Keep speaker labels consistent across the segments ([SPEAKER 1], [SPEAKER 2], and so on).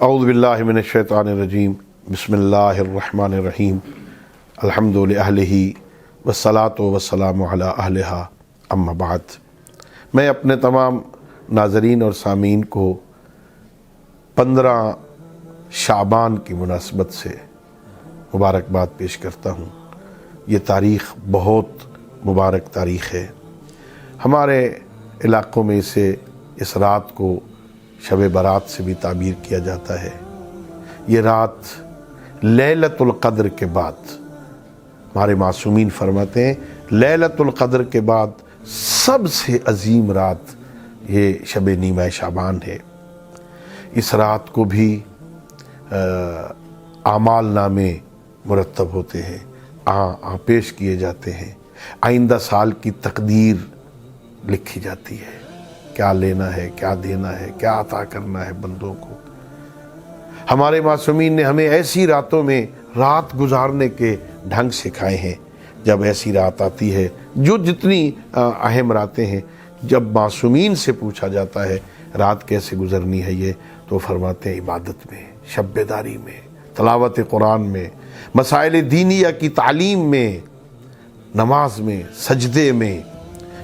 [SPEAKER 1] اعوذ باللہ من الشیطان الرجیم بسم اللہ الرحمن الرحیم الحمد للہ والصلاة والسلام علی اہلہا اما بعد۔ میں اپنے تمام ناظرین اور سامعین کو 15 شعبان کی مناسبت سے مبارکباد پیش کرتا ہوں۔ یہ تاریخ بہت مبارک تاریخ ہے۔ ہمارے علاقوں میں اس رات کو شب برات سے بھی تعبیر کیا جاتا ہے۔ یہ رات لیلۃ القدر کے بعد، ہمارے معصومین فرماتے ہیں لیلۃ القدر کے بعد سب سے عظیم رات یہ شب نیمہ شعبان ہے۔ اس رات کو بھی اعمال نامے مرتب ہوتے ہیں، پیش کیے جاتے ہیں، آئندہ سال کی تقدیر لکھی جاتی ہے، کیا لینا ہے، کیا دینا ہے، کیا عطا کرنا ہے بندوں کو۔ ہمارے معصومین نے ہمیں ایسی راتوں میں رات گزارنے کے ڈھنگ سکھائے ہیں۔ جب ایسی رات آتی ہے، جو جتنی اہم راتیں ہیں، جب معصومین سے پوچھا جاتا ہے رات کیسے گزرنی ہے، یہ تو فرماتے ہیں عبادت میں، شب بیداری میں، تلاوت قرآن میں، مسائل دینیہ کی تعلیم میں، نماز میں، سجدے میں۔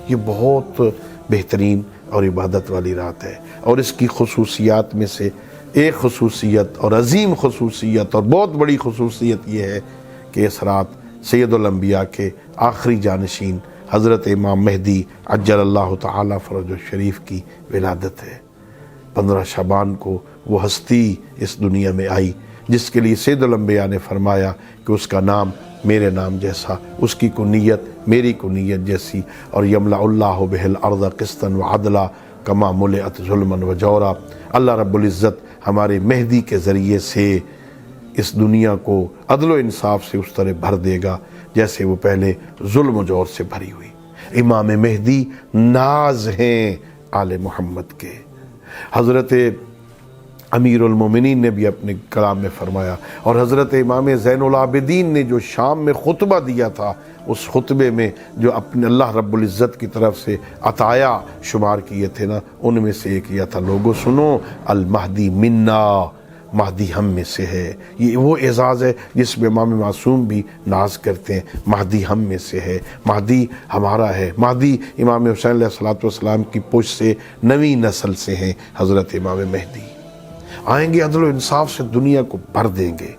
[SPEAKER 1] یہ بہت بہترین اور عبادت والی رات ہے، اور اس کی خصوصیات میں سے ایک خصوصیت اور عظیم خصوصیت اور بہت بڑی خصوصیت یہ ہے کہ اس رات سید الانبیاء کے آخری جانشین حضرت امام مہدی عجل اللہ تعالی فرجہ الشریف کی ولادت ہے۔ 15 شعبان کو وہ ہستی اس دنیا میں آئی جس کے لیے سید الانبیاء نے فرمایا کہ اس کا نام میرے نام جیسا، اس کی کنیت میری کنیت جیسی، اور یملأ اللہ بہ الارض قسطا وعدلا کما ملئت ظلما وجورا۔ اللہ رب العزت ہمارے مہدی کے ذریعے سے اس دنیا کو عدل و انصاف سے اس طرح بھر دے گا جیسے وہ پہلے ظلم و جور سے بھری ہوئی۔ امام مہدی ناز ہیں آل محمد کے۔ حضرت امیر المومنین نے بھی اپنے کلام میں فرمایا، اور حضرت امام زین العابدین نے جو شام میں خطبہ دیا تھا، اس خطبے میں جو اپنے اللہ رب العزت کی طرف سے عطایا شمار کیے تھے نا، ان میں سے ایک یہ تھا، لوگو سنو المہدی منا، مہدی ہم میں سے ہے۔ یہ وہ اعزاز ہے جس میں امام معصوم بھی ناز کرتے ہیں، مہدی ہم میں سے ہے، مہدی ہمارا ہے۔ مہدی امام حسین علیہ السلام کی پشت سے نویں نسل سے ہیں۔ حضرت امام مہدی آئیں گے، عدل و انصاف سے دنیا کو بھر دیں گے۔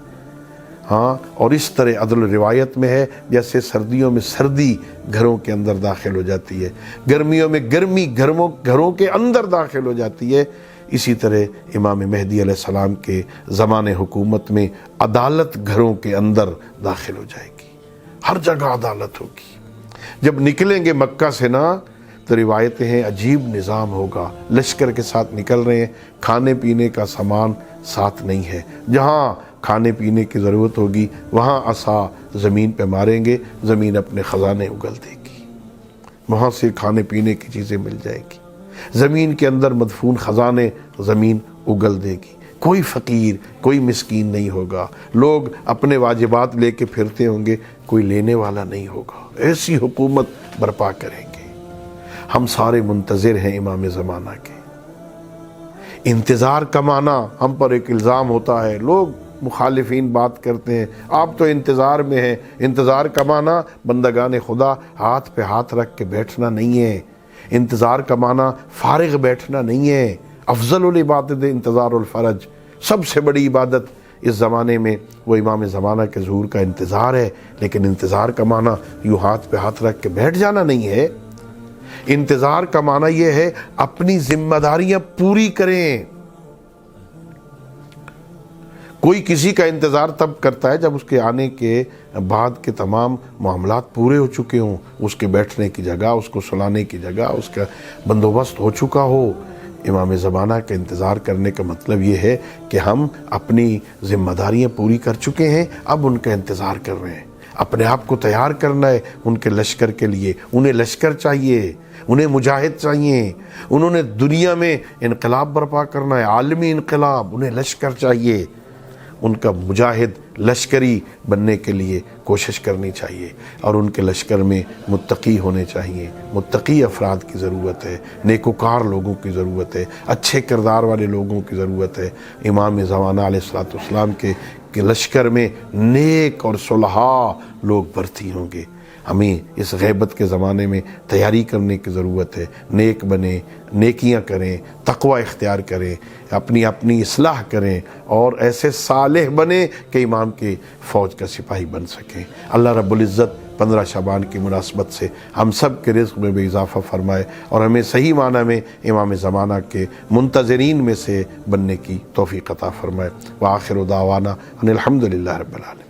[SPEAKER 1] ہاں، اور اس طرح عدل روایت میں ہے جیسے سردیوں میں سردی گھروں کے اندر داخل ہو جاتی ہے، گرمیوں میں گرمی گھروں کے اندر داخل ہو جاتی ہے، اسی طرح امام مہدی علیہ السلام کے زمان حکومت میں عدالت گھروں کے اندر داخل ہو جائے گی، ہر جگہ عدالت ہوگی۔ جب نکلیں گے مکہ سے نا، تو روایتیں ہیں عجیب نظام ہوگا، لشکر کے ساتھ نکل رہے ہیں، کھانے پینے کا سامان ساتھ نہیں ہے، جہاں کھانے پینے کی ضرورت ہوگی وہاں عصا زمین پہ ماریں گے، زمین اپنے خزانے اگل دے گی، وہاں سے کھانے پینے کی چیزیں مل جائیں گی، زمین کے اندر مدفون خزانے زمین اگل دے گی، کوئی فقیر کوئی مسکین نہیں ہوگا، لوگ اپنے واجبات لے کے پھرتے ہوں گے، کوئی لینے والا نہیں ہوگا۔ ایسی حکومت برپا کریں گے۔ ہم سارے منتظر ہیں امام زمانہ کے۔ انتظار کا معنی ہم پر ایک الزام ہوتا ہے، لوگ مخالفین بات کرتے ہیں آپ تو انتظار میں ہیں۔ انتظار کا معنی بندگان خدا ہاتھ پہ ہاتھ رکھ کے بیٹھنا نہیں ہے، انتظار کا معنی فارغ بیٹھنا نہیں ہے۔ افضل العبادت انتظار الفرج، سب سے بڑی عبادت اس زمانے میں وہ امام زمانہ کے ظہور کا انتظار ہے، لیکن انتظار کا معنی یوں ہاتھ پہ ہاتھ رکھ کے بیٹھ جانا نہیں ہے۔ انتظار کا معنی یہ ہے اپنی ذمہ داریاں پوری کریں۔ کوئی کسی کا انتظار تب کرتا ہے جب اس کے آنے کے بعد کے تمام معاملات پورے ہو چکے ہوں، اس کے بیٹھنے کی جگہ، اس کو سلانے کی جگہ، اس کا بندوبست ہو چکا ہو۔ امام زمانہ کا انتظار کرنے کا مطلب یہ ہے کہ ہم اپنی ذمہ داریاں پوری کر چکے ہیں، اب ان کا انتظار کر رہے ہیں، اپنے آپ کو تیار کرنا ہے ان کے لشکر کے لیے۔ انہیں لشکر چاہیے، انہیں مجاہد چاہیے، انہوں نے دنیا میں انقلاب برپا کرنا ہے، عالمی انقلاب، انہیں لشکر چاہیے، ان کا مجاہد لشکری بننے کے لیے کوشش کرنی چاہیے، اور ان کے لشکر میں متقی ہونے چاہیے، متقی افراد کی ضرورت ہے، نیکوکار لوگوں کی ضرورت ہے، اچھے کردار والے لوگوں کی ضرورت ہے۔ امام زمانہ علیہ الصلوۃ والسلام کے لشکر میں نیک اور صلحاء لوگ بھرتی ہوں گے۔ ہمیں اس غیبت کے زمانے میں تیاری کرنے کی ضرورت ہے، نیک بنیں، نیکیاں کریں، تقوی اختیار کریں، اپنی اصلاح کریں، اور ایسے صالح بنیں کہ امام کے فوج کا سپاہی بن سکیں۔ اللہ رب العزت 15 شعبان کی مناسبت سے ہم سب کے رزق میں بھی اضافہ فرمائے، اور ہمیں صحیح معنی میں امام زمانہ کے منتظرین میں سے بننے کی توفیق عطا فرمائے۔ وآخر دعوانا ان الحمد للہ رب العالمین۔